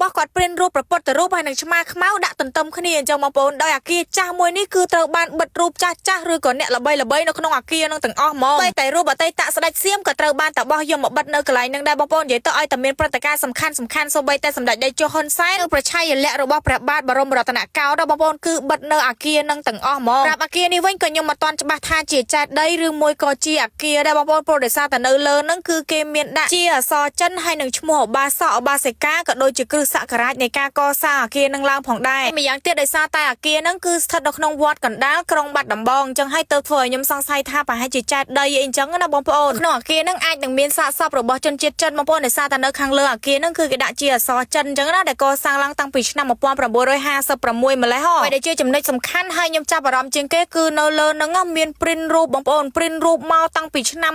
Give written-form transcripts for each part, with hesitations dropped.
របស់គាត់ព្រិនរូបប្រពុតរូបហើយនឹងឆ្មាខ្មៅដាក់ទន្ទឹមគ្នាអញ្ចឹងបងប្អូនដោយអាគារចាស់មួយនេះគឺត្រូវបានបិទរូបចាស់ចាស់ឬក៏អ្នកល្បីៗនៅក្នុងអាគារនឹងទាំងអស់ហ្មងតែរូបអតីតស្ដេចសៀមក៏ត្រូវបានតបោះយកមកបិទនៅកន្លែងនឹងដែរបងប្អូននិយាយទៅឲ្យតែមានព្រឹត្តិការណ៍សំខាន់សូម្បីតែសម្ដេចតេជោហ៊ុនសែននិងប្រឆាយលក្ខរបស់ព្រះបាទបរមរតនកោដ្ឋបងប្អូនគឺបិទនៅអាគារនឹងទាំងអស់ហ្មងប្រាប់អាគារនេះវិញក៏ខ្ញុំមិនទាន់ច្បាស់ថាជាចេតិយឬមួយក៏ជាអាគារដែរបងប្អូនព្រោះដោយសារតែនៅលើនឹងគឺគេមានដាក់ជាអក្សរចិនហើយនឹងឈ្មោះឧបាសកឧបាសិកាក៏ដូចជាគ្រឹះសករាជនៃការកសាងអាគារនឹងឡើងផងដែរម្យ៉ាងទៀតដោយសារតែអាគារនឹងគឺស្ថិតនៅក្នុងវត្តកណ្ដាលក្រុងបាត់ដំបងអញ្ចឹងហើយទៅធ្វើឲ្យខ្ញុំសង្ស័យថាប្រហែលជាចេតិយអីអញ្ចឹងណាបងប្អូនក្នុងអាគារនឹងអាចនឹងមានសាកសពរបស់ជនជាតិចិនបងប្អូនដោយសារតែនៅខាងលើអាគារនឹងគឺគេដាក់ជាអក្សរចិនអញ្ចឹងណាដែលកសាងឡើងតាំងពីឆ្នាំ1956ម្លេះហើយដែលជាចំណុចសំខាន់ហើយខ្ញុំចាប់អារម្មណ៍ជាងគេគឺនៅលើនឹងមានព្រិនរូបបងប្អូនព្រិនរូបមកតាំងពីឆ្នាំ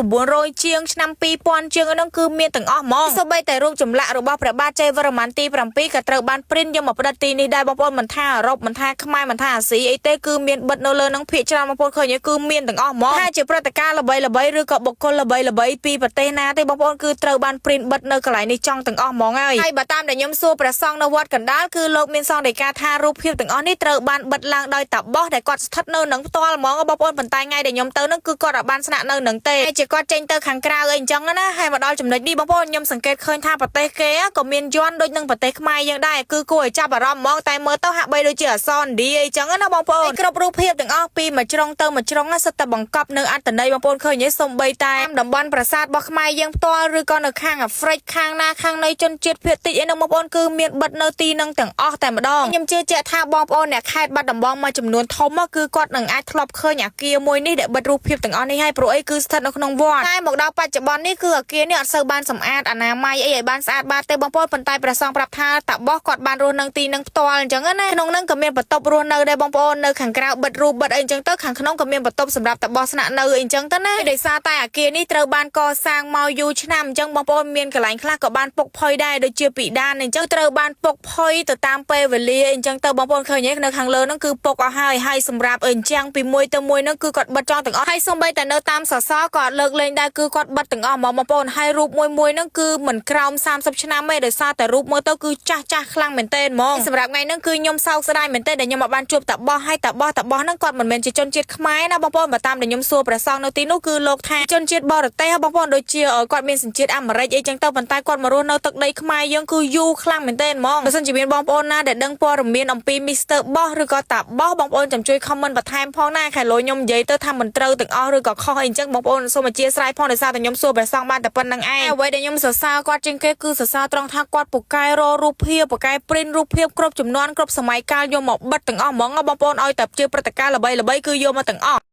1900ជាងឆ្នាំ2000ជាងហ្នឹងគឺមានទាំងអស់ហ្មងសូម្បីតែរូបចម្លាក់របស់ព្រះបាទជ័យវរ្ម័នទី7ក៏ត្រូវបានព្រិនយកមកផ្ដិតទីនេះដែរបងប្អូនមិនថាអឺរ៉ុបមិនថាខ្មែរមិនថាអាស៊ីអីទេគឺមានបិទនៅលើនឹងភាគច្រើនបងប្អូនឃើញគឺមានទាំងអស់ហ្មងថាជាព្រឹត្តិការណ៍ល្បីៗឬក៏បុគ្គលល្បីៗពីប្រទេសណាទេបងប្អូនគឺត្រូវបានព្រិនបិទនៅកន្លែងនេះចង់ទាំងអស់ហ្មងហើយបើតាមដែលខ្ញុំសួរព្រះសង្ឃនៅវត្តកណ្ដាលគឺលោកមានសង្ឃដីកាថារូបភាពទាំងអស់នេះត្រូវបានបិទឡើងដោយតាបោះដែលគាត់ស្ថិតនៅនឹងផ្ទាល់ហ្មងបងប្អូនប៉ុន្តែថ្ងៃដែលខ្ញុំទៅនឹងគឺគាត់អត់បានស្នាក់នៅនឹងទេហើយជាគាត់ចេញទៅខាងក្រៅអីអញ្ចឹងណាហើយមកដល់ចំណុចនេះបងប្អូនខ្ញុំសង្កេតឃើញថាប្រទេសគេក៏មានយ័ន្តដូចនឹងប្រទេសខ្មែរយ៉ាងដែរគឺគួរឲ្យចាប់អារម្មណ៍ហ្មងតែមើលទៅហាក់បីដូចជាអក្សរឥណ្ឌាអីចឹងណាបងប្អូនគ្រប់រូបភាពទាំងអស់ពីមួយជ្រុងទៅមួយជ្រុងសិតតែបង្កប់នៅអត្ថន័យបងប្អូនឃើញទេសូម្បីតែតំបន់ប្រាសាទរបស់ខ្មែរយើងផ្ទាល់ឬក៏នៅខាងអាហ្វ្រិកខាងណាខាងនៃជនជាតិភាគតិចអីហ្នឹងបងប្អូនគឺមានបិទនៅទីហ្នឹងទាំងអស់តែម្ដងខ្ញុំជឿជាក់ថាបងប្អូនអ្នកខេត្តបាត់ដំបងមួយចំនួនធំគឺគាត់នឹងអាចធ្លាប់ឃើញអាគារមួយនេះដែលបិទរូបភាពទាំងអស់នេះហើយព្រោះអីគឺស្ថិតនៅក្នុងវត្តតែមកដល់បច្ចុប្បន្ននេះគឺអាគារនេះអត់សូវបានសម្អាតអនាម័យអីឲ្យបានស្អាតបាតទេបងប្អូនប៉ុន្តែព្រះសង្ឃប្រាប់ថាតាបោះគាត់បានរស់នៅទីហ្នឹងផ្ទាល់អញ្ចឹងណាក្នុងហ្នឹងក៏មានបន្ទប់រស់នៅដែរបងប្អូននៅខាងក្រៅបិទរូបបិទអីអញ្ចឹងទៅខាងក្នុងក៏មានបន្ទប់សម្រាប់តាបោះស្នាក់នៅអីអញ្ចឹងទៅណាដោយសារតែអាគារនេះត្រូវបានកសាងមកយូរឆ្នាំអញ្ចឹងបងប្អូនមានកន្លែងខ្លះក៏បានពុកផុយដែរដូចជាពីដានអញ្ចឹងត្រូវបានពុកផុយទៅតាមពេលវេលាអញ្ចឹងទៅបងប្អូនឃើញទេនៅខាងលើហ្នឹងគឺពុកអស់ហើយសម្រាប់អញ្ចឹងពីមួយទៅមួយហ្នឹងគឺគាត់បិទចោលទាំងអស់ហើយសូម្បីតែនៅតាមសសរក៏អត់លើកលែងដែរគឺគាត់បិទទាំងអស់ហ្មងបងប្អូនហើយរូបមួយហ្នឹងគឺមិនក្រោម30ឆ្នាំទេដោយសារតែរូបមើលទៅគឺចាស់ខ្លាំងមែនទែនហ្មងសម្រាប់ថ្ងៃហ្នឹងគឺខ្ញុំសោកស្ដាយមែនទែនដែលខ្ញុំអត់បានជួបតាបោះហើយតាបោះហ្នឹងគាត់មិនមែនជាជនជាតិខ្មែរណាបងប្អូនបើតាមដែលខ្ញុំសួរព្រះសង្ឃនៅទីនោះគឺលោកថាជនជាតិបរទេសបងប្អូនដូចជាគាត់មានសញ្ជាតិអាមេរិកអីចឹងទៅប៉ុន្តែគាត់មករស់នៅទឹកដីខ្មែរយើងគឺយូរខ្លាំងមែនទែនហ្មងបើសិនជាមានបងប្អូនណាដែលដឹងព័ត៌មានអំពី Mr. Boss ឬក៏តាបោះបងប្អូនចាំជួយ comment បន្ថែមផងណាខែលោខ្ញុំនិយាយទៅថាមិនត្រូវទាំងអស់ឬក៏ខុសអីចឹងបងប្អូនសូមអធិស្ឋានផងដោយសារតែខ្ញុំសួរព្រះសង្ឃបានតែប៉ុណ្្នឹងឯងអ្វីដែលខ្ញុំសរសើរគាត់ជាងគេគឺសរសើរត្រង់ថាគាត់ពូកែររូបភាពពូកែព្រិនរូបភាពគ្រប់ចំនួនគ្រប់សម័យកាលយកមកបិទទាំងអស់ហ្មងបងប្អូនឲ្យតែជាព្រឹត្តិការណ៍ល្បីៗគឺយកមកទាំងអស់